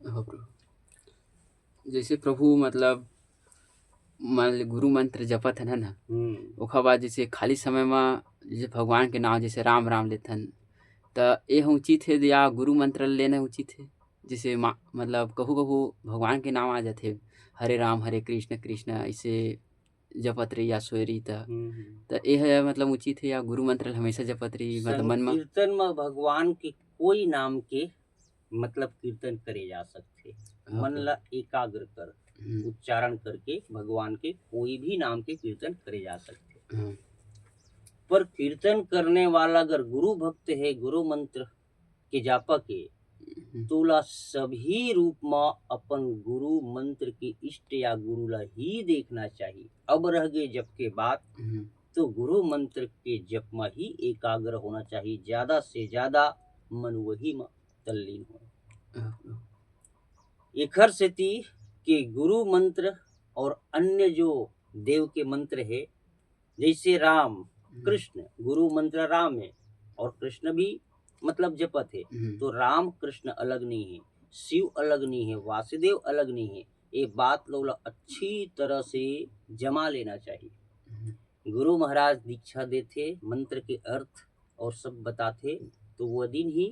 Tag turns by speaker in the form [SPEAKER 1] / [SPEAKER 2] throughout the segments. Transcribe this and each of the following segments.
[SPEAKER 1] हाँ प्रभु। जैसे प्रभु मतलब मान ली गुरु मंत्र जपत हन ना, ओखर बाद जैसे खाली समय में जैसे भगवान के नाम जैसे राम राम लेथन, त ए ह उचित हे या गुरु मंत्र लेना उचित हे? जैसे मतलब कहू कहू भगवान के नाम आ जाथे, हरे राम हरे कृष्ण कृष्ण ऐसे जपत रही या सोए रही त ए ह मतलब उचित है या गुरु मंत्र हमेशा जपत रही मतलब मन में?
[SPEAKER 2] संकीर्तन में भगवान के कोई नाम के मतलब कीर्तन करे जा सकते,
[SPEAKER 1] हाँ
[SPEAKER 2] मन
[SPEAKER 1] प्रभु।
[SPEAKER 2] ला एकाग्र कर उच्चारण करके भगवान के कोई भी नाम के कीर्तन करे जा सकते।
[SPEAKER 1] हाँ।
[SPEAKER 2] पर कीर्तन करने वाला अगर गुरु भक्त है, गुरु मंत्र के जापक है, तो ला सभी रूप में अपन गुरु मंत्र के इष्ट या गुरु ला ही देखना चाहिए। अब रह गए जप के बाद, तो गुरु मंत्र के जप में ही एकाग्र होना चाहिए, ज्यादा से ज्यादा मन वही में तल्लीन हो। एखर सेती कि गुरु मंत्र और अन्य जो देव के मंत्र है, जैसे राम कृष्ण, गुरु मंत्र राम है और कृष्ण भी मतलब जपत है, तो राम कृष्ण अलग नहीं है, शिव अलग नहीं है, वासुदेव अलग नहीं है। ये बात लोग अच्छी तरह से जमा लेना चाहिए। गुरु महाराज दीक्षा देते, मंत्र के अर्थ और सब बताते, तो वह दिन ही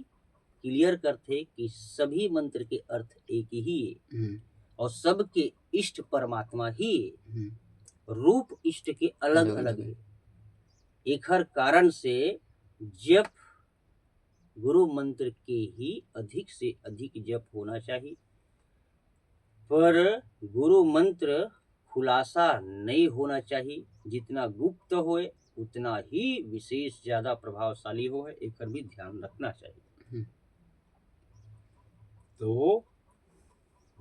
[SPEAKER 2] क्लियर करते कि सभी मंत्र के अर्थ एक ही है और सबके इष्ट परमात्मा ही है, रूप इष्ट के अलग अलग है। एखर कारण से जप गुरु मंत्र के ही अधिक से अधिक जप होना चाहिए, पर गुरु मंत्र खुलासा नहीं होना चाहिए। जितना गुप्त होए उतना ही विशेष ज्यादा प्रभावशाली हो है, एकर भी ध्यान रखना चाहिए। तो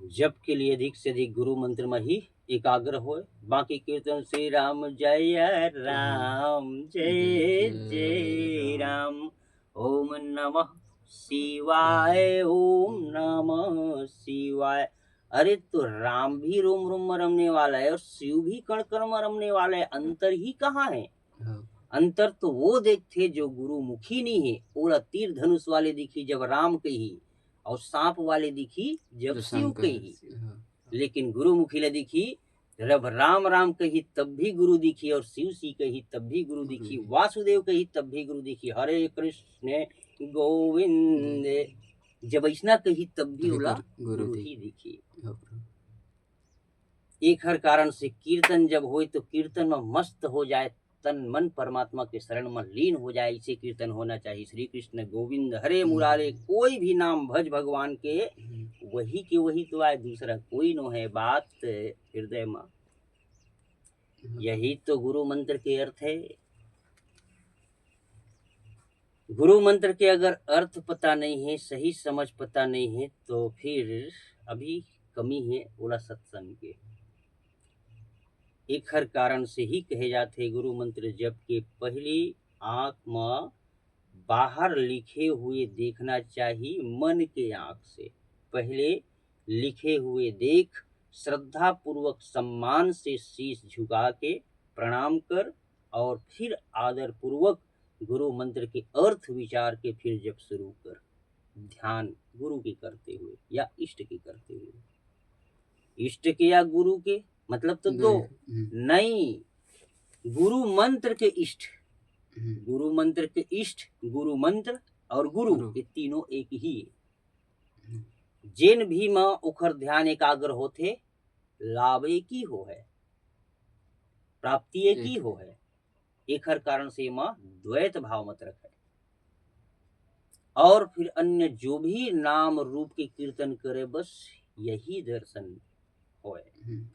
[SPEAKER 2] जप के लिए अधिक से अधिक गुरु मंत्र में ही एकाग्र हो। बाकी कीर्तन श्री राम जय राम जय जय राम, ओम नमः शिवाय, ओम नमः शिवाय। अरे तो राम भी रोम रोम में रमने वाला है और शिव भी कण कण में रमने वाला है, अंतर ही कहाँ है? अंतर तो वो देखते जो गुरु मुखी नहीं है, ओला तीर धनुष वाले दिखी जब राम कही, और सांप वाले दिखी जब शिव कही। लेकिन गुरुमुखी ला दिखी जब राम राम कही तब भी गुरु दिखी, और शिव सी कही तब भी गुरु दिखी, वासुदेव कही तब भी गुरु दिखी, हरे कृष्ण गोविंद जब ऐसा कही तब भी ओला गुरु ही दिखी। एक हर कारण से कीर्तन जब हो तो कीर्तन में मस्त हो जाए, तन मन परमात्मा के शरण में लीन हो जाए, इसे कीर्तन होना चाहिए। श्री कृष्ण गोविंद हरे मुरारे, कोई भी नाम भज भगवान के, वही के वही तो आए, दूसरा कोई नो है बात हृदय में। यही तो गुरु मंत्र के अर्थ है। गुरु मंत्र के अगर अर्थ पता नहीं है, सही समझ पता नहीं है, तो फिर अभी कमी है ओला सत्संग के। एक हर कारण से ही कहे जाते गुरु मंत्र जप के पहली आंख में बाहर लिखे हुए देखना चाहिए, मन के आंख से पहले लिखे हुए देख, श्रद्धा पूर्वक सम्मान से शीश झुका के प्रणाम कर, और फिर आदर पूर्वक गुरु मंत्र के अर्थ विचार के फिर जप शुरू कर, ध्यान गुरु के करते हुए या इष्ट के करते हुए। इष्ट के या गुरु के मतलब तो दो नहीं, गुरु मंत्र के इष्ट, गुरु मंत्र के इष्ट, गुरु मंत्र और गुरु ये तीनों एक ही है। जिन भी मां उखर ध्यान एकाग्र होते, लाभ एक ही हो है, प्राप्ति एक ही हो है। एक हर कारण से मां द्वैत भाव मत रखे, और फिर अन्य जो भी नाम रूप के कीर्तन करे, बस यही दर्शन होए।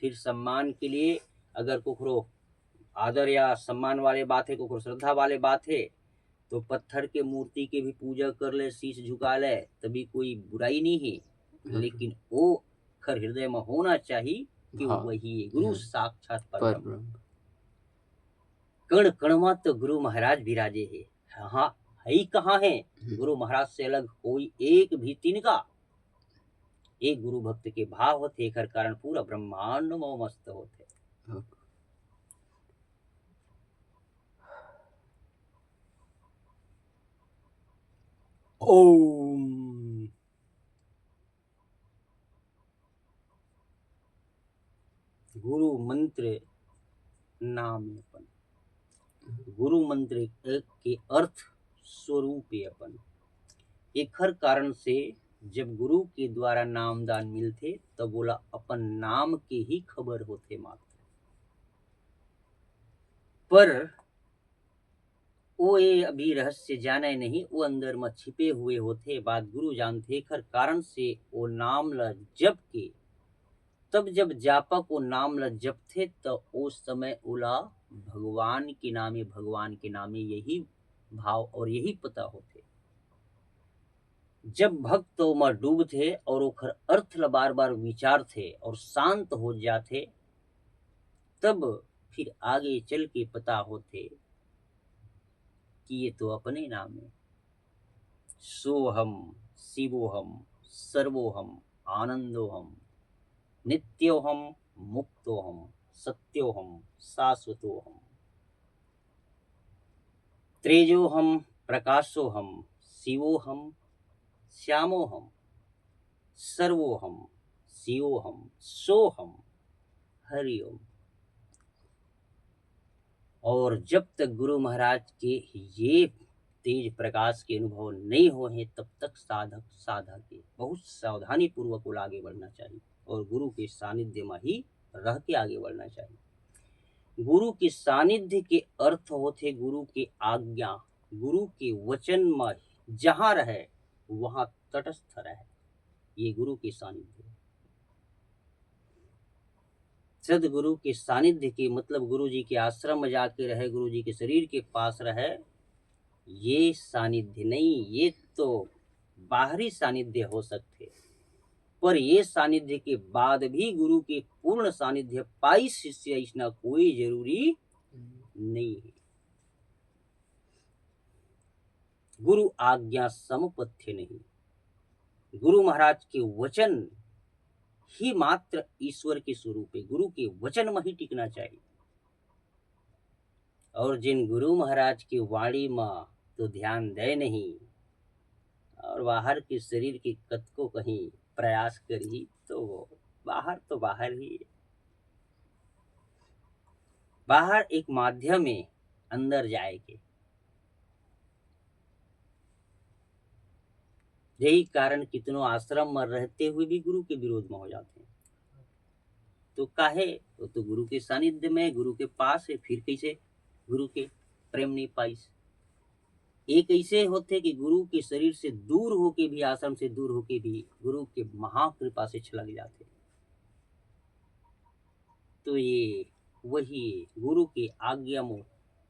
[SPEAKER 2] फिर सम्मान के लिए अगर कुखरो आदर या सम्मान वाले बात है, कुछ श्रद्धा वाले बात है, तो पत्थर के मूर्ति के भी पूजा कर ले, शीश झुका ले, तभी कोई बुराई नहीं है। लेकिन वो खर हृदय में होना चाहिए कि वही है गुरु साक्षात परब्रह्म। कण कण में तो गुरु महाराज विराजे है। हाँ है कहाँ है गुरु महाराज से अलग कोई एक भी तिनका। एक गुरु भक्त के भाव होते, एक कारण पूरा ब्रह्मांड में मस्त होते। ओम गुरु मंत्र के अर्थ स्वरूप है अपन एक हर कारण से जब गुरु के द्वारा नामदान मिलते तब बोला अपन नाम के ही खबर होते मात्र पर वो ये अभी रहस्य जाने नहीं वो अंदर में छिपे हुए होते बात गुरु जानते हर कारण से वो नाम ल जप के तब जब जापक वो नाम ल जपते तो उस समय उला भगवान के नामे यही भाव और यही पता होते जब भक्त में डूब थे और ओखर अर्थ ल बार बार विचार थे और शांत हो जाते तब फिर आगे चल के पता होते कि ये तो अपने नाम है सोहम शिवोहम सर्वोहम आनंदोहम नित्योहम मुक्तोहम सत्योहम शाश्वतोहम त्रेजोहम प्रकाशोहम शिवोहम श्यामोहम सर्वोहम शिवोहम सोहम हरिओम और जब तक गुरु महाराज के ये तेज प्रकाश के अनुभव नहीं हो हैं तब तक साधक के बहुत सावधानी पूर्वक आगे बढ़ना चाहिए और गुरु के सानिध्य में ही रह के आगे बढ़ना चाहिए गुरु के सानिध्य के अर्थ होते गुरु के आज्ञा गुरु के वचन में जहाँ रहे वहाँ तटस्थ रहे ये गुरु के सानिध्य सदगुरु के सानिध्य के मतलब गुरु जी के आश्रम में जाके रहे गुरु जी के शरीर के पास रहे ये सानिध्य नहीं ये तो बाहरी सानिध्य हो सकते पर ये सानिध्य के बाद भी गुरु के पूर्ण सानिध्य पाई शिष्य इसना कोई जरूरी नहीं है गुरु आज्ञा समपथ्य नहीं गुरु महाराज के वचन ही मात्र ईश्वर के स्वरूप है गुरु के वचन में ही टिकना चाहिए और जिन गुरु महाराज की वाणी में तो ध्यान दे नहीं और बाहर के शरीर की कत को कहीं प्रयास करी तो बाहर ही है बाहर एक माध्यम में अंदर जाएगी यही कारण कितनों आश्रम में रहते हुए भी गुरु के विरोध में हो जाते हैं तो काहे वो तो गुरु के सानिध्य में गुरु के पास है फिर कैसे गुरु के प्रेम नहीं पाइस एक ऐसे होते कि गुरु के शरीर से दूर होके भी आश्रम से दूर होके भी गुरु के महाकृपा से छलक जाते तो ये वही गुरु के आज्ञा में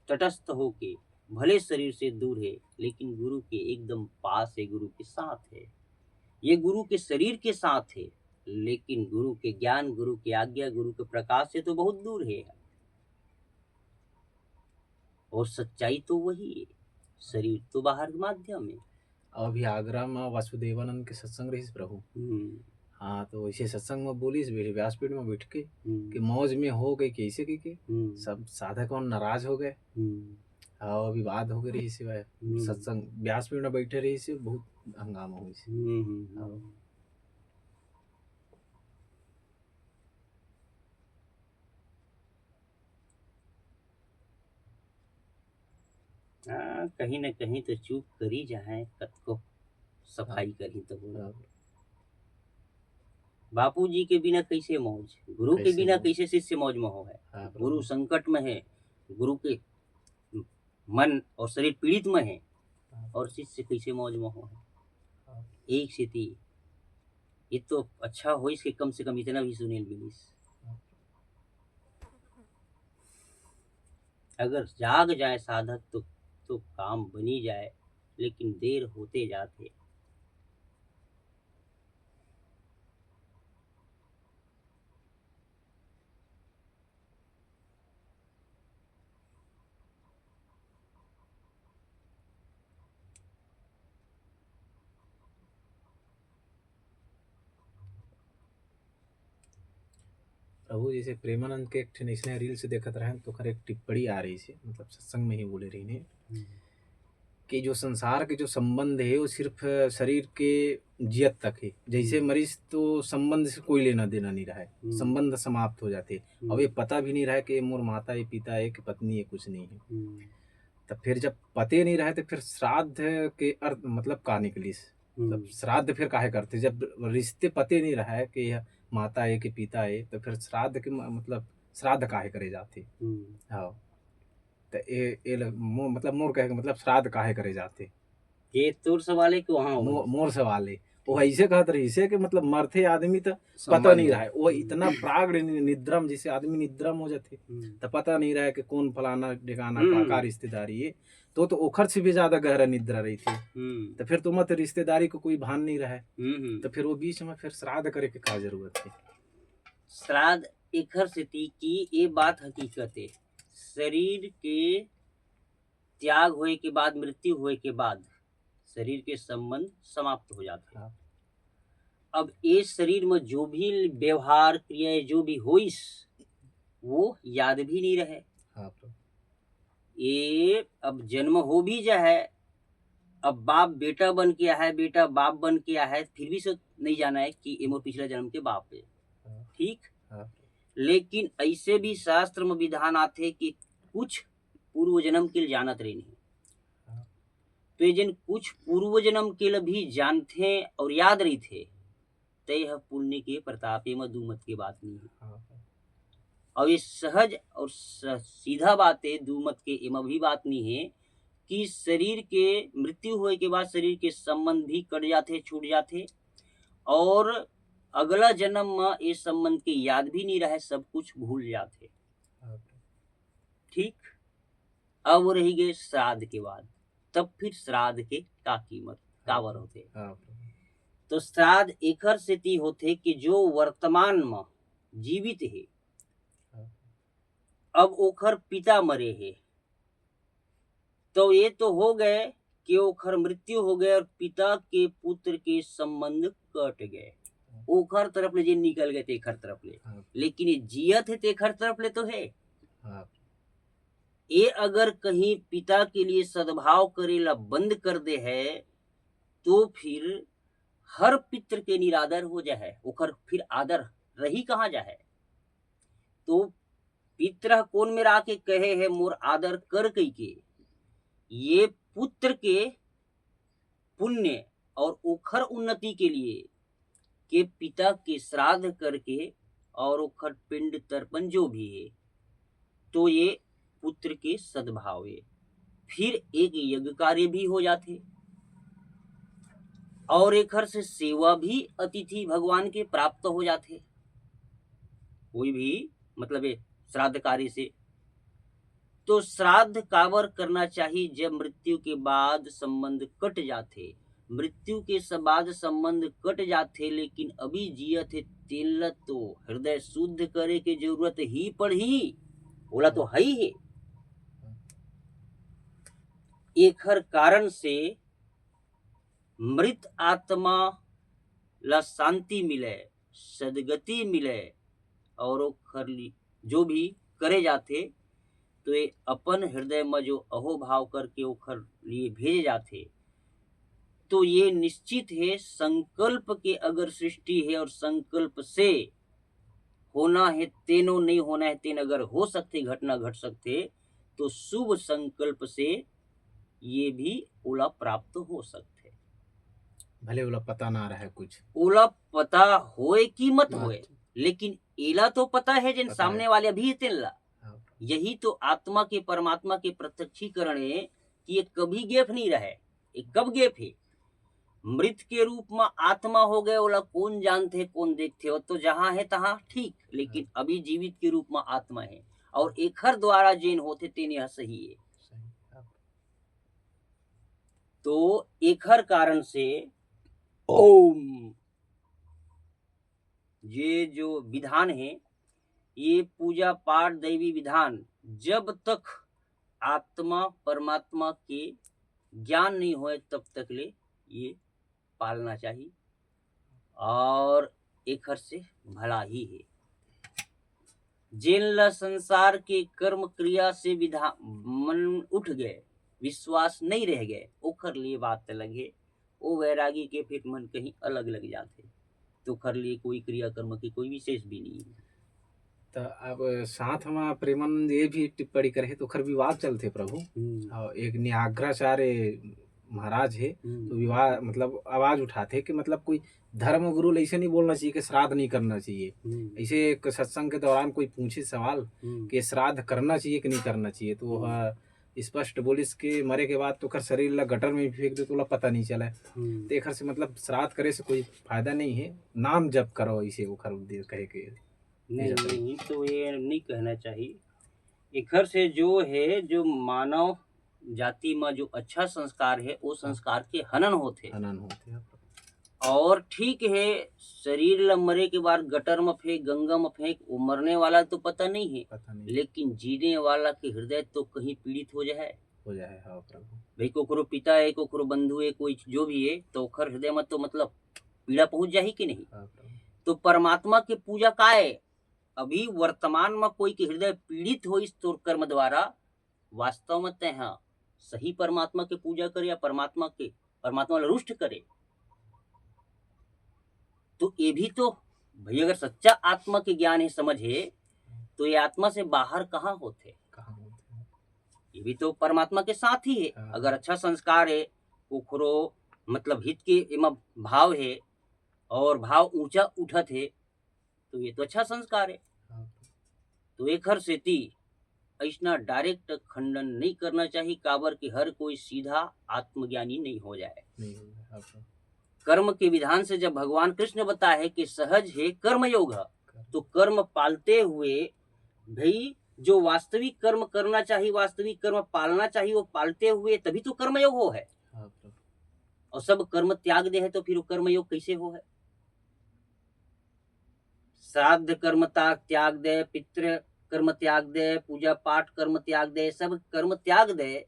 [SPEAKER 2] तटस्थ होके भले शरीर से दूर है लेकिन गुरु के एकदम पास है गुरु के साथ है ये गुरु के शरीर के साथ है लेकिन गुरु के ज्ञान गुरु की आज्ञा गुरु के प्रकाश से तो बहुत दूर है और सच्चाई तो वही है शरीर तो बाहर के माध्यम है
[SPEAKER 3] अभी आगरा में वासुदेवानंद के सत्संग रही प्रभु हाँ तो ऐसे सत्संग में बोली व्यासपीठ में बैठ के कि मौज में हो गई कैसे के सब साधक और नाराज हो गए हाँ विवाद हो गई सिवाय सत्संग व्यासपीठ में बैठे रही से बहुत हंगामा हुई से
[SPEAKER 2] कहीं न कहीं तो चूक करी जाए कत को सफाई करी तो बापू जी के बिना कैसे मौज गुरु के बिना कैसे शिष्य मौज में हो है गुरु संकट में है गुरु के मन और शरीर पीड़ित में है और शिष्य कैसे मौज में हो है एक स्थिति ये तो अच्छा हो इसके कम से कम इतना भी सुनील मिलिस अगर जाग जाए साधक तो काम बनी जाए लेकिन देर होते जाते
[SPEAKER 3] प्रभु जैसे प्रेमानंद के एक इसने रील से देखत रहे तो खर एक टिप्पणी आ रही से मतलब सत्संग में ही बोले रही ने कि जो संसार के जो संबंध है वो सिर्फ शरीर के जियत तक है जैसे मरीज तो संबंध से कोई लेना देना नहीं रहा है संबंध समाप्त हो जाते अब ये पता भी नहीं रहा कि मोर माता है पिता है कि पत्नी है कुछ नहीं है तो फिर जब पते नहीं रहे तो फिर श्राद्ध के अर्थ मतलब का निकली, मतलब श्राद्ध फिर काहे करते, जब रिश्ते पते नहीं रहे कि यह माता है कि पिता है, तो फिर श्राद्ध के मतलब श्राद्ध काहे करे जाते। हाँ, तो मतलब मोर कहे मतलब श्राद्ध काहे करे जाते,
[SPEAKER 2] ये तोर सवाल है कि वहाँ
[SPEAKER 3] मोर सवाल है। वो ऐसे कहते रही से कि मतलब मरते आदमी तो पता नहीं रहा है, वो इतना प्राग निद्रम, जिसे आदमी निद्रम हो जाते तो पता नहीं रहा कि कौन फलाना ठिकाना का रिश्तेदारी है, तो ओखर से भी ज्यादा गहरा निद्रा रही थी। तो फिर तुम तो रिश्तेदारी को कोई भान नहीं रहे, तो फिर वो बीच में फिर श्राद्ध करे के का जरूरत थी।
[SPEAKER 2] श्राद्ध एखर से थी कि ये बात हकीकत है, शरीर के त्याग होए के बाद, मृत्यु होए के बाद शरीर के संबंध समाप्त हो जाते हैं। अब ये शरीर में जो भी व्यवहार क्रियाएं जो भी होइस वो याद भी नहीं रहे। ये अब जन्म हो भी जाए, अब बाप बेटा बन के आया है, बेटा बाप बन के आया है, फिर भी सब नहीं जाना है कि ये मोर पिछला जन्म के बाप है, ठीक। लेकिन ऐसे भी शास्त्र में विधान आते कि कुछ पूर्व जन्म के लिए जानत रही नहीं, तो ये जिन कुछ पूर्व जन्म के लिए भी जानते और याद रही थे, तो यह पुण्य के प्रताप में दूमत की बात नहीं है। और ये सहज और सीधा बात है, दूमत के एम भी बात नहीं है कि शरीर के मृत्यु होने के बाद शरीर के संबंध भी कट जाते, छूट जाते, और अगला जन्म में ये संबंध के याद भी नहीं रहे, सब कुछ भूल जाते, ठीक। अब रही गए श्राद्ध के बाद, तब फिर श्राद्ध के का कीमत कावर होते। तो श्राद्ध एकर से ती होते कि जो वर्तमान में जीवित है, अब ओखर पिता मरे है, तो ये तो हो गए कि ओखर मृत्यु हो गए और पिता के पुत्र के संबंध कट गए, ओखर तरफ ले जे निकल गए तेखर तरफ ले, लेकिन ये जियत है तेखर तरफ ले तो है। ये अगर कहीं पिता के लिए सद्भाव करेला बंद कर दे है, तो फिर हर पित्र के निरादर हो जाए, ओखर फिर आदर रही कहाँ जाए। तो पित्र कौन में आके कहे है मोर आदर कर कई के, ये पुत्र के पुण्य और ओखर उन्नति के लिए के पिता के श्राद्ध करके और ओखर पिंड तर्पण जो भी है, तो ये पुत्र के सद्भाव है, फिर एक यज्ञ कार्य भी हो जाते, और एक हर से सेवा भी अतिथि भगवान के प्राप्त हो जाते, कोई भी मतलब है श्राद्ध कार्य से। तो श्राद्ध कावर करना चाहिए जब मृत्यु के बाद संबंध कट जाते, मृत्यु के बाद संबंध कट जाते, लेकिन अभी जियत है तेल तो हृदय शुद्ध करे के जरूरत ही पड़ी, बोला तो है ही है। एक हर कारण से मृत आत्मा ला शांति मिले, सदगति मिले, और जो भी करे जाते, तो ये अपन हृदय में जो अहोभाव करके ओखर लिए भेजे जाते, तो ये निश्चित है संकल्प के अगर सृष्टि है और संकल्प से होना है, तेनो नहीं होना है, तेन अगर हो सकते घटना घट सकते, तो शुभ संकल्प से ये भी ओला प्राप्त हो सकते,
[SPEAKER 3] भले ओला पता ना रहे, कुछ
[SPEAKER 2] ओला पता होए कि मत होए, लेकिन एला तो पता है जिन सामने वाले भी तेला। यही तो आत्मा के परमात्मा के प्रत्यक्षीकरण है कि ये कभी गेफ नहीं रहे। ये कब गेफ है? मृत के रूप में आत्मा हो गए, ओला कौन जानते कौन देखते हो, तो जहां है तहां ठीक, लेकिन अभी जीवित के रूप में आत्मा है, और एखर द्वारा जैन होते तेन यह सही है। तो एखर कारण से ओम ये जो विधान है, ये पूजा पाठ दैवी विधान जब तक आत्मा परमात्मा के ज्ञान नहीं होए तब तक ले ये पालना चाहिए, और एक हर से भला ही है। जिन संसार के कर्म क्रिया से विधान मन उठ गए, विश्वास नहीं रह गए, ओखर लिए बात लगे, वो वैरागी के फिर मन कहीं अलग लग जाते, तो कर लिए कोई क्रिया कर्म की कोई विशेष भी नहीं है।
[SPEAKER 3] तो अब साथ में प्रेमानंद ये भी टिप्पणी करे तो खर विवाद चलते प्रभु। और एक न्याग्राचार्य महाराज है तो विवाद मतलब आवाज उठाते कि मतलब कोई धर्म गुरु ऐसे नहीं बोलना चाहिए कि श्राद्ध नहीं करना चाहिए। ऐसे एक सत्संग के दौरान कोई पूछे सवाल कि श्राद्ध करना चाहिए कि नहीं करना चाहिए तो स्पष्ट बोलिस के मरे के बाद तो खर शरीर ला गटर में फेंक दे तो पता नहीं चला। तो एक से मतलब श्राद्ध करे से कोई फायदा नहीं है, नाम जप करो इसे वो खर उद्देश्य कहे के
[SPEAKER 2] नहीं तो ये नहीं कहना चाहिए। इखर से जो है जो मानव जाति में जो अच्छा संस्कार है वो संस्कार के हनन होते और ठीक है शरीर ल मरे के बाद गटर में फेंक गंगा में फेंक वो मरने वाला तो पता नहीं है लेकिन जीने वाला के हृदय तो कहीं पीड़ित हो जाए
[SPEAKER 3] हाँ प्रभु।
[SPEAKER 2] भाई कोकरो पिता है कोकरो बंधु है कोई जो भी है तो ओखर हृदय में तो मतलब पीड़ा पहुंच जाए कि नहीं।
[SPEAKER 3] हाँ
[SPEAKER 2] तो परमात्मा की पूजा का है अभी वर्तमान में कोई के हृदय पीड़ित हो इस तौर कर्म द्वारा वास्तव में तय हाँ सही परमात्मा की पूजा करे या परमात्मा रुष्ट करे तो ये भी तो भाई अगर सच्चा आत्मा के ज्ञान है समझ है तो ये आत्मा से बाहर कहाँ होते ये भी तो परमात्मा के साथ ही है। अगर अच्छा संस्कार है उखरो मतलब हित के एमा भाव है और भाव ऊंचा उठत है तो ये तो अच्छा संस्कार है। तो एक हर सेती ऐसा डायरेक्ट खंडन नहीं करना चाहिए काबर कि हर कोई सीधा आत्मज्ञानी नहीं हो जाए। कर्म के विधान से जब भगवान कृष्ण बताए है कि सहज है कर्म योग तो कर्म पालते हुए भाई जो वास्तविक कर्म करना चाहिए वास्तविक कर्म पालना चाहिए वो पालते हुए तभी तो कर्मयोग हो है। और सब कर्म त्याग दे है तो फिर कर्मयोग कैसे हो है। श्राद्ध कर्म त्याग दे पितृ कर्म त्याग दे पूजा पाठ कर्म त्याग दे सब कर्म त्याग दे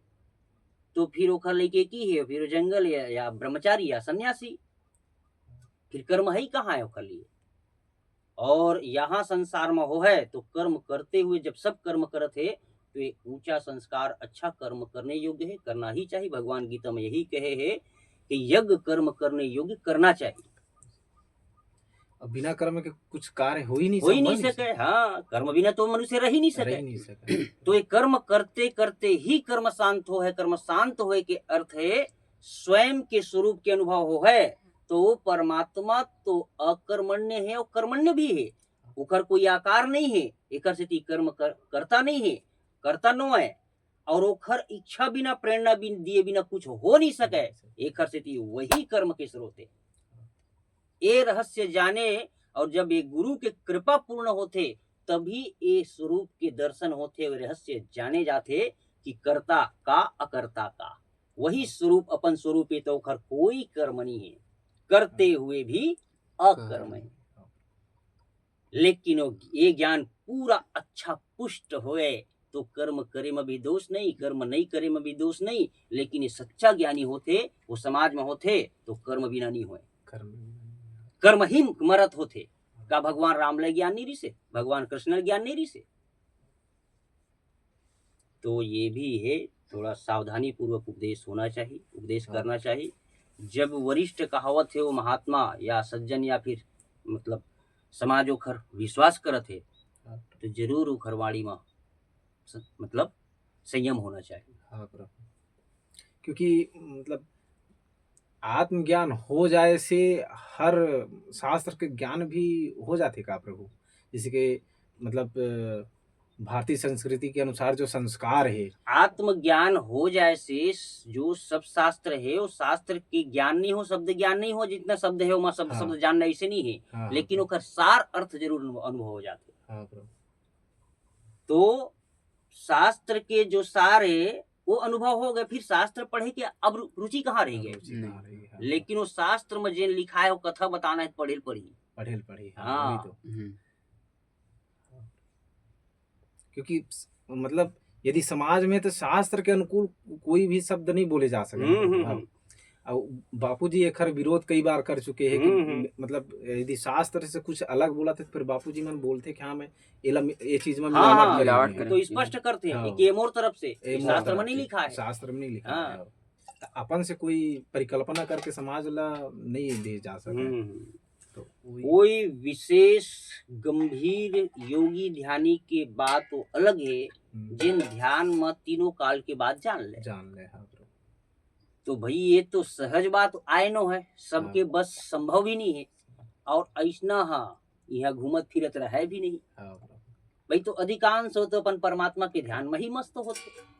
[SPEAKER 2] तो फिर ओखर लेके की है फिर जंगल या ब्रह्मचारी या सन्यासी फिर कर्म है ही कहाँ है ओखर लिए। और यहाँ संसार में हो है तो कर्म करते हुए जब सब कर्म करत है तो एक ऊंचा संस्कार अच्छा कर्म करने योग्य है करना ही चाहिए। भगवान गीता में यही कहे है कि यज्ञ कर्म करने योग्य करना चाहिए।
[SPEAKER 3] अब बिना कर्म के कुछ कार्य हो ही
[SPEAKER 2] नहीं सके। हाँ कर्म बिना तो मनुष्य रह ही नहीं सके। तो ये कर्म करते करते ही कर्म शांत हो है। कर्म शांत हो के अर्थ है स्वयं के स्वरूप के अनुभव हो है तो परमात्मा तो अकर्मण्य है और कर्मण्य भी है। उकर कोई आकार नहीं है एक कर्म करता नहीं है करता नो है और ओखर इच्छा बिना प्रेरणा दिए बिना कुछ हो नहीं सके। एक वही कर्म के स्रोत है। ये रहस्य जाने और जब ये गुरु के कृपा पूर्ण होते तभी ये स्वरूप के दर्शन होते और रहस्य जाने जाते कि कर्ता का अकर्ता का वही स्वरूप अपन स्वरूप है तो ओखर कोई कर्म नहीं है करते हुए भी अकर्म है। लेकिन ये ज्ञान पूरा अच्छा पुष्ट होए तो कर्म करे में भी दोष नहीं कर्म नहीं करे में भी दोष नहीं। लेकिन ये सच्चा ज्ञानी होते वो समाज में होते तो कर्म बिना नहीं होए कर्म ही मरत होते का भगवान राम ले ज्ञान नहीं रिसे भगवान कृष्ण ज्ञान नहीं रिसे। तो ये भी है थोड़ा सावधानी पूर्वक उपदेश होना चाहिए उपदेश करना चाहिए। जब वरिष्ठ कहावत है वो महात्मा या सज्जन या फिर मतलब समाज ओखर विश्वास करत है तो जरूर ओखर वाणी में मतलब संयम होना चाहिए।
[SPEAKER 3] हाँ प्रभु क्योंकि मतलब आत्मज्ञान हो जाए से हर शास्त्र के ज्ञान भी हो जाते का प्रभु। जैसे कि मतलब भारतीय संस्कृति के अनुसार जो संस्कार है
[SPEAKER 2] आत्मज्ञान हो जाए से जो सब शास्त्र है वो शास्त्र के ज्ञान नहीं हो शब्द ज्ञान नहीं हो जितना शब्द है वो सब शब्द जानना ऐसे नहीं है। हाँ, लेकिन ओकर सार अर्थ जरूर अनुभव हो जाते।
[SPEAKER 3] हाँ प्रभु
[SPEAKER 2] तो शास्त्र के जो सार है वो अनुभव हो गए फिर शास्त्र पढ़े के अब रुचि कहाँ रह गए। लेकिन वो शास्त्र में जो लिखा है वो कथा बताना है पढ़े
[SPEAKER 3] पढ़ी।
[SPEAKER 2] हाँ
[SPEAKER 3] तो क्योंकि मतलब यदि समाज में तो शास्त्र के अनुकूल कोई भी शब्द नहीं बोले जा सके। बापूजी एक विरोध कई बार कर चुके हैं कि मतलब यदि शास्त्र से कुछ अलग बोला तो फिर बापूजी मन बोलते कि हाँ मैं ये चीज में
[SPEAKER 2] मिलावट करें तो स्पष्ट करते हैं कि ये मोर तरफ से शास्त्र में नहीं लिखा है
[SPEAKER 3] शास्त्र में नहीं लिखा है अपन से कोई परिकल्पना करके समाज ला नहीं दे जा सके। तो
[SPEAKER 2] कोई विशेष गंभीर योगी ध्यानी के बात तो अलग है, जिन ध्यान में तीनों काल के बाद जान ले।
[SPEAKER 3] हाँ प्रभु।
[SPEAKER 2] तो भाई ये तो सहज बात आयनो है, सबके बस संभव ही नहीं है। और ऐसना यहाँ घूमत फिरत रहे भी नहीं। भाई तो अधिकांश हो तो अपन परमात्मा के ध्यान में ही मस्त होते।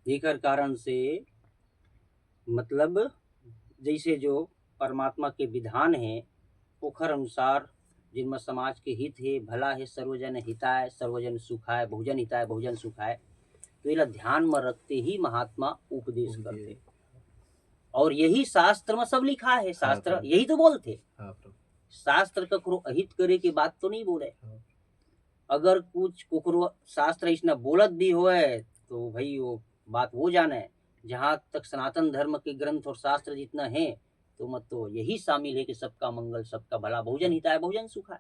[SPEAKER 2] एकर कारण से मतलब जैसे जो परमात्मा के विधान है ओखर अनुसार जिनमें समाज के हित है, भला है, सर्वजन हिताय सर्वजन सुखाय, बहुजन हिताय बहुजन सुखाय, तो ये ध्यान में रखते ही महात्मा उपदेश करते। और यही शास्त्र में सब लिखा है, शास्त्र यही तो बोलते। शास्त्र ककरो अहित करे की बात तो नहीं बोले। अगर कुछ ककरो शास्त्र इसने बोलत भी होए तो भाई वो बात वो जाने। जहाँ तक सनातन धर्म के ग्रंथ और शास्त्र जितना है तो मत तो यही शामिल है कि सबका मंगल, सबका भला, बहुजन हिताय बहुजन सुखाय।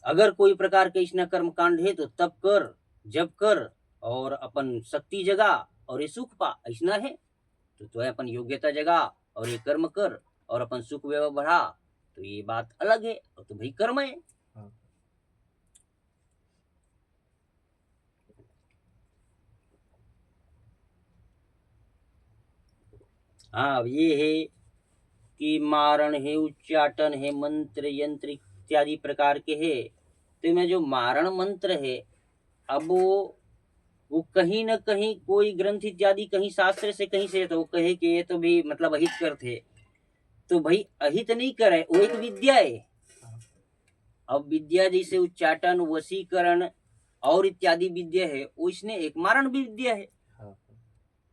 [SPEAKER 2] अगर कोई प्रकार के इसने कर्म कांड है तो तब कर, जब कर और अपन शक्ति जगा और ये सुख पा, ऐसा है तो अपन योग्यता जगा और ये कर्म कर और अपन सुख व्यवहार बढ़ा, तो ये बात अलग है। तो भाई कर्म है। हाँ, अब ये है कि मारण है, उच्चाटन है, मंत्र यंत्र इत्यादि प्रकार के है। तो में जो मारण मंत्र है, अब वो कहीं न कहीं कोई ग्रंथ इत्यादि कहीं शास्त्र से कहीं से तो वो कहे कि ये तो भी मतलब अहित करते, तो भाई अहित नहीं करे, वो एक विद्या है। अब विद्या जैसे उच्चाटन, वशीकरण और इत्यादि विद्या है, वो इसने एक मारण विद्या है।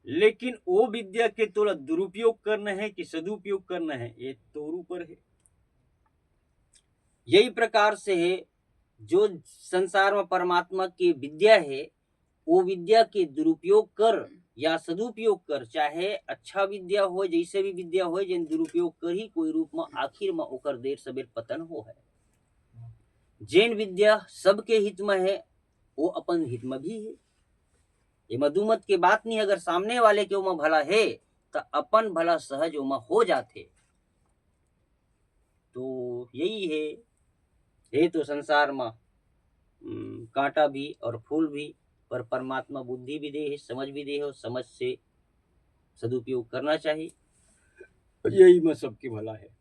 [SPEAKER 2] लेकिन वो विद्या के थोड़ा दुरुपयोग करना है कि सदुपयोग करना है, ये तोर ऊपर है। यही प्रकार से है जो संसार में परमात्मा की विद्या है, वो विद्या के दुरुपयोग कर या सदुपयोग कर, चाहे अच्छा विद्या हो, जैसे भी विद्या हो, जिन दुरुपयोग कर ही कोई रूप में आखिर में ओकर देर सबेर पतन हो है। जैन विद्या सबके हित में है, वो अपन हित में भी है। ये मधुमत के बात नहीं, अगर सामने वाले के उमा भला है तो अपन भला सहज उमा हो जाते। तो यही है तो संसार में कांटा भी और फूल भी, पर परमात्मा बुद्धि भी दे है, समझ भी दे है, और समझ से सदुपयोग करना चाहिए, यही में सबकी भला है।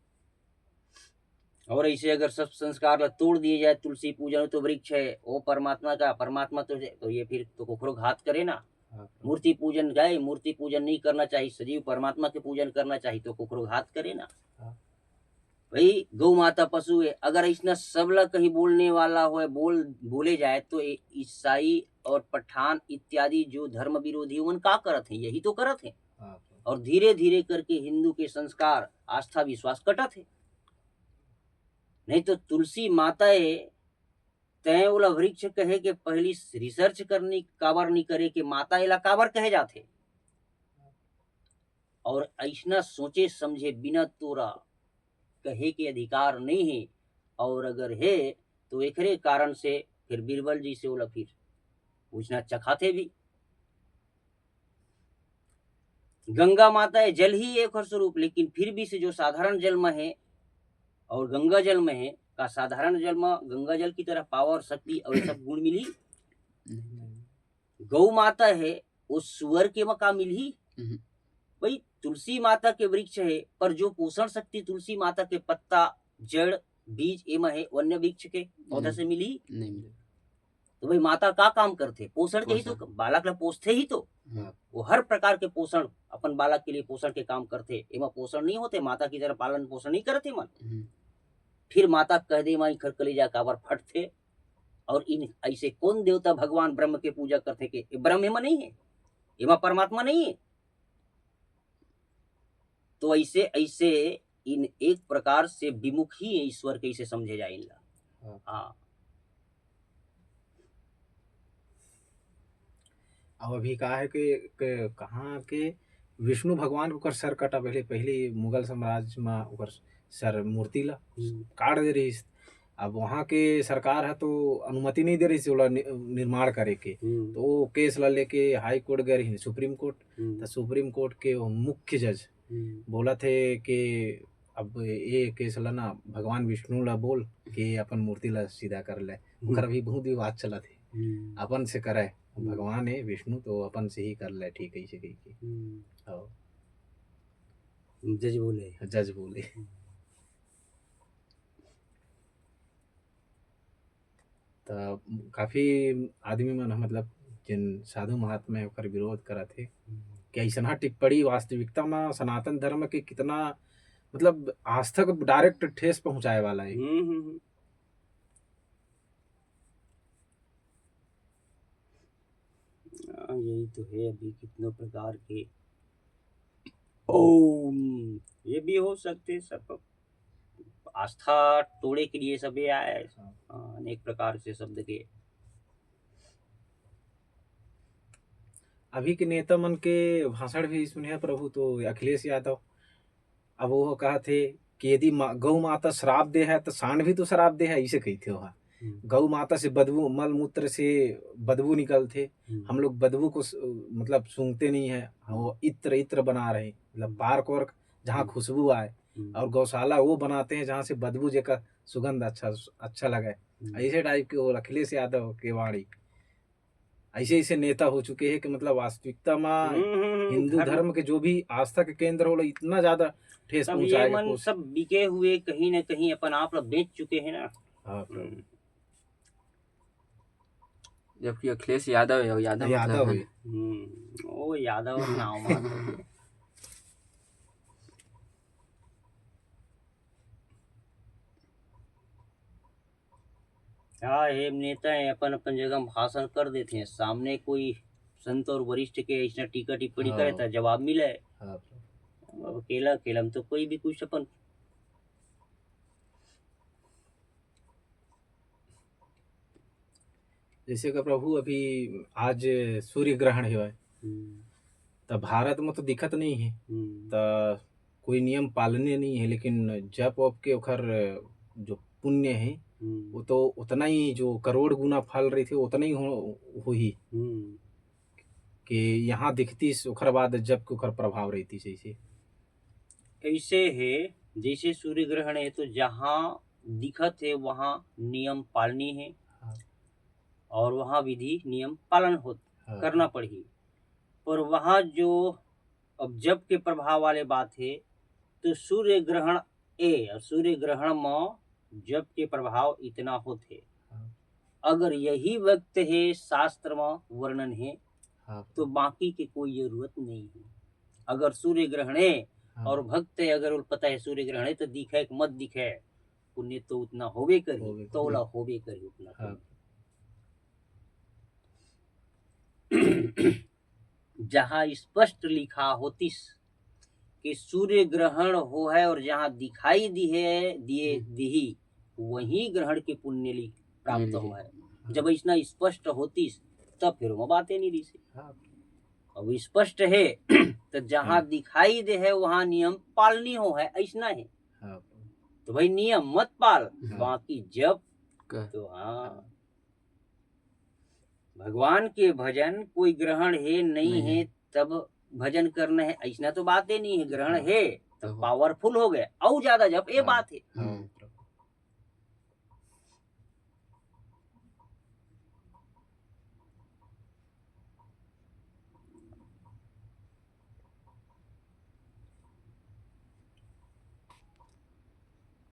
[SPEAKER 2] और ऐसे अगर सब संस्कार ला तोड़ दिए जाए, तुलसी पूजन तो वृक्ष है, वो परमात्मा का, परमात्मा तो ये फिर तो कोखरो घात करे ना। मूर्ति पूजन गए, मूर्ति पूजन नहीं करना चाहिए, सजीव परमात्मा के पूजन करना चाहिए, तो कोखरो घात करे ना। भाई गौ माता पशु है, अगर इसना सबला कहीं बोलने वाला हो, बोले जाए तो ईसाई और पठान इत्यादि जो धर्म विरोधी उन का करत है, यही तो करत है। और धीरे धीरे करके हिंदू के संस्कार, आस्था, विश्वास कटत है। नहीं तो तुलसी माता है तय वाला वृक्ष कहे के पहली रिसर्च करनी काबर नहीं करे कि माता इला काबर कहे जाते, और ऐसा सोचे समझे बिना तोरा कहे के अधिकार नहीं है। और अगर है तो एकरे कारण से फिर बीरबल जी से बोला फिर पूछना चखाते भी। गंगा माता है जल ही एक स्वरूप, लेकिन फिर भी से जो साधारण जल में है और गंगा जल में है, का साधारण जल में गंगा जल की तरह पावर, शक्ति और सब गुण मिली। गौ माता है वो सुअर के मका मिली। भाई तुलसी माता के वृक्ष है, पर जो पोषण शक्ति तुलसी माता के पत्ता, जड़, बीज एमा है, वन्य वृक्ष के पौधा से मिली नहीं मिली। तो भाई माता का काम करते, पोषण के ही तो, बालक ला पोषते ही तो। वो हर प्रकार के पोषण अपन बालक के लिए पोषण के काम करते, एमा पोषण नहीं होते, माता की तरह पालन पोषण नहीं करते मन। फिर माता कह दे माई खर कलेजा काबर फटते। और इन ऐसे कौन देवता भगवान ब्रह्म के पूजा करते के ब्रह्म एमा नहीं है, एमा परमात्मा नहीं है। तो ऐसे ऐसे इन एक प्रकार से विमुख ही ईश्वर कैसे समझे जाए इनला। हाँ,
[SPEAKER 3] अब अभी कहा है कि कहाँ के विष्णु भगवान को सर कटा, पहले मुगल साम्राज्य में ओकर सर मूर्ति ला काट दे रही। अब वहाँ के सरकार है तो अनुमति नहीं दे रही थी ओला निर्माण करे के, तो वो केस ला लेके हाई कोर्ट गए रही, सुप्रीम कोर्ट। तो सुप्रीम कोर्ट के वो मुख्य जज बोला थे कि अब ये केस ला ना भगवान विष्णु ला बोल कि अपन मूर्ति ला सीधा कर ले। ओकर भी बहुत विवाद चला थे, अपन से करे भगवान है विष्णु तो अपन से ही कर ले, ठीक है ऐसे कही के जज बोले। तो काफी आदमी मन मतलब जिन साधु महात्मा ओकर विरोध करा थे कि ऐसा टिप्पणी वास्तविकता में सनातन धर्म के कितना मतलब आस्था को डायरेक्ट ठेस पहुंचाए वाला है।
[SPEAKER 2] यही तो है अभी कितने प्रकार के ओम ये भी हो सकते, सब आस्था तोड़े के लिए सब ये आए अनेक प्रकार से शब्द के।
[SPEAKER 3] अभी के नेता मन के भाषण भी सुने प्रभु, तो अखिलेश यादव अब वो कहा थे कि यदि गौ माता श्राप दे है तो सांड भी तो श्राप दे है, ऐसे कही थे वहाँ। गौ माता से बदबू, मल मूत्र से बदबू निकलते, हम लोग बदबू को मतलब सूंघते नहीं है, वो इत्र इत्र बना रहे, मतलब पार्क वर्क जहाँ खुशबू आए, और गौशाला वो बनाते हैं जहाँ से बदबू जेका सुगंध अच्छा लगे। ऐसे टाइप के वो अखिलेश यादव के वाणी ऐसे ऐसे नेता हो चुके हैं कि मतलब वास्तविकता में हिंदू धर्म के जो भी आस्था के केंद्र हो इतना ज्यादा ठेस पहुंचाएगा।
[SPEAKER 2] सब बिके हुए कहीं न कहीं अपन आप लोग बेच चुके हैं ना।
[SPEAKER 1] जबकि अखिलेश यादव है, यादव
[SPEAKER 3] है
[SPEAKER 2] ओ यादव नाम ये नेता है अपन अपन जगह भाषण कर देते हैं, सामने कोई संत और वरिष्ठ के ऐसा टीका टिप्पणी करे तो जवाब मिले। अकेला अकेला तो कोई भी कुछ अपन
[SPEAKER 3] जैसे का प्रभु अभी आज सूर्य ग्रहण है तो भारत में तो दिखत नहीं है, तो कोई नियम पालने नहीं है, लेकिन जप वप के ओखर जो पुण्य है वो तो उतना ही जो करोड़ गुना फल रही थी उतना ही हो ही कि यहाँ दिखती ओखर बाद जब के ओखर प्रभाव रही थी। जैसे
[SPEAKER 2] ऐसे है जैसे सूर्य ग्रहण है तो जहाँ दिखत है वहाँ नियम पालनी है और वहाँ विधि नियम पालन करना पड़ेगी। पर वहाँ जो अब जब के प्रभाव वाले बात है तो सूर्य ग्रहण और सूर्य ग्रहण में जब के प्रभाव इतना होते, अगर यही वक्त है शास्त्र में वर्णन है तो बाकी की कोई जरूरत नहीं है। अगर सूर्य ग्रहण है और भक्त है, अगर पता है सूर्य ग्रहण है तो दिखे कि मत दिखे, पुण्य तो उतना होवे करी, तोला होवे करी उतना। जहाँ स्पष्ट लिखा होतिस कि सूर्य ग्रहण हो है और जहाँ दिखाई दिए वही ग्रहण के पुण्य प्राप्त हुआ है। जब इतना स्पष्ट होतिस तब फिर वो बातें नहीं दिसे। अब स्पष्ट है तो जहाँ दिखाई दे है वहाँ नियम पालनी हो है, ऐसा है तो भाई नियम मत पाल, बाकी जब तो भगवान के भजन कोई ग्रहण है नहीं है तब भजन करना है, ऐसा तो बातें नहीं है। ग्रहण है तो पावरफुल हो गए और ज्यादा जब ये बात है।